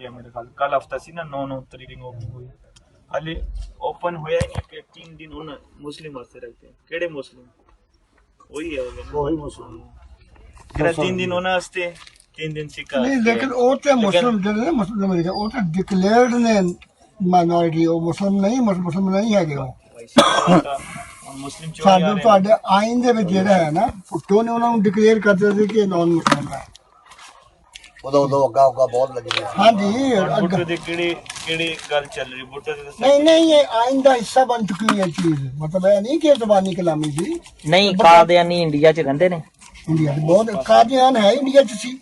ਗਿਆ ਮੇਰੇ ਖਿਆਲ ਕੱਲ ਹਫਤਾ ਸੀ ਨਾ 9 ਤਰੀਕ ਨੂੰ ਓਪਨ ਹੋਈ ਹਾਲੇ ਓਪਨ ਹੋਇਆ ਹੀ ਨਹੀਂ ਕਿ 3 ਦਿਨ ਉਹਨਾਂ ਮੁਸਲਿਮ ਵਾਸਤੇ ਰੱਖਦੇ ਕਿਹੜੇ ਮੁਸਲਿਮ ਉਹੀ ਹੈ ਉਹੀ ਮੁਸਲਮਾਨ ਜਿਹੜਾ 3 ਦਿਨ ਉਹਨਾਂ ਵਾਸਤੇ 3 ਦਿਨ ਸਿੱਖ ਨਹੀਂ ਲੇਕਿਨ ਉਹ ਤੇ ਮੁਸਲਿਮ ਜਿਹੜੇ ਮੁਸਲਿਮ ਨੇ ਉਹ ਤਾਂ ਡਿਕਲੇਅਰਡ ਨੇ ਮਾਈਨੋਰਿਟੀ ਉਹ ਮੁਸਲਿਮ ਨਹੀਂ ਹੈਗੇ ਉਹ ਮੁਸਲਿਮ ਸਾਡੇ ਤੁਹਾਡੇ ਆਇਨ ਦੇ ਵਿੱਚ ਜਿਹੜਾ ਹੈ ਨਾ ਫੁੱਟੋ ਨੇ ਉਹਨਾਂ ਨੂੰ ਡਿਕਲੇਅਰ ਕਰਦੇ ਸੀ ਕਿ ਨਾਨ ਮੁਸਲਿਮ ਹੈ ਉਦੋਂ ਅੱਗਾ ਬਹੁਤ ਲੱਗੀ ਹਾਂਜੀ ਬੁੱਟੇ ਦੇ ਕਿਹੜੀ ਗੱਲ ਚੱਲ ਰਹੀ ਬੁੱਟੇ ਦੇ नहीं ये आइन का हिस्सा बन चुकी है चीज मतलब है नहीं कि जबानी कलामी दी ਨਹੀਂ ਕਾਦੀਆਨੀ ਇੰਡੀਆ 'ਚ ਰਹਿੰਦੇ ਨੇ इंडिया में बहुत कादियान है इंडिया च सी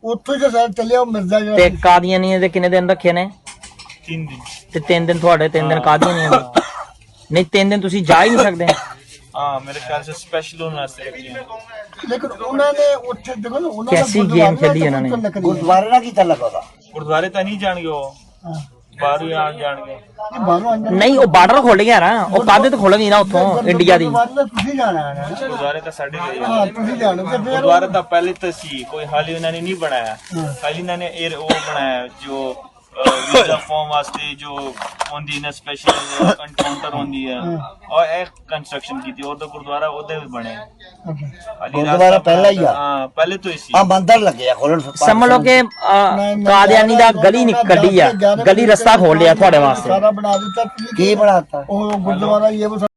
ਉੱਥੋਂ ਜੇ ਸਾਰ ਚੱਲਿਆ ਉਹ ਮਿਰਜ਼ਾ ਤੇ ਜਿਹੜਾ ਕਾਦੀਆਨੀ ਦੇ ਕਿੰਨੇ ਦਿਨ ਰੱਖੇ ਨੇ 3 ਦਿਨ ਤੇ 3 ਦਿਨ ਤੁਹਾਡੇ 3 ਦਿਨ ਕਾਦੀਆਨੀ ਦੇ ਨਹੀਂ 3 ਦਿਨ ਤੁਸੀਂ ਜਾ ਹੀ ਨਹੀਂ ਸਕਦੇ हाँ मेरे ख्याल से स्पेशल होना चाहिए ਲੇਕਿਨ ਉਹਨਾਂ ਨੇ ਉੱਥੇ ਦੇਖੋ ਨਾ ਉਹਨਾਂ ਕੈਸੀ ਗੇਮ ਖੇਲੀ ਉਹਨਾਂ ਨੇ ਗੁਰਦੁਆਰੇ ਨਾਲ ਕੀਤਾ ਲੱਗਾ गुरुद्वारे तो नहीं जान गए वो बाहर ही आन जान गए ਬਾਹਰੋਂ ਆਂਦੇ ਨਹੀਂ ਉਹ ਬਾਰਡਰ ਖੁੱਲ ਗਿਆ ਨਾ ਉਹ ਕਾਦੇ ਤੋਂ ਖੁੱਲ ਗਈ ਨਾ ਉੱਥੋਂ ਇੰਡੀਆ ਦੀ ਤੁਸੀਂ ਜਾਣਾ ਹੈ ਨਾ गुरुद्वारे तो साढ़े गए ਹਾਂ ਤੁਸੀਂ ਜਾਣਾ ਤੇ ਫਿਰ गुरुद्वारा तो पहले तो सी कोई हाल ही उन्होंने नहीं बनाया हाल इन्होंने वो बनाया जो वीजा फॉर्म वास्ते जो होंदी ना स्पेशल काउंटर होंदी है और एक कंस्ट्रक्शन की थी और तो गुरुद्वारा ओदे भी बने गुरुद्वारा पहला ही है हां पहले तो इसी ਆ ਮੰਦਰ ਲੱਗੇ ਆ ਖੋਲਣ ਸਮਝ ਲਓ ਕਿ ਕਾਦੀਆਨੀ ਦਾ ਗਲੀ ਕੱਢੀ ਆ ਗਲੀ ਰਸਤਾ ਖੋਲ ਲਿਆ ਤੁਹਾਡੇ ਵਾਸਤੇ ਸਾਰਾ ਬਣਾ ਦਿੱਤਾ ਕੀ ਬਣਾਤਾ ਉਹ ਗੁਰਦੁਆਰਾ ਇਹ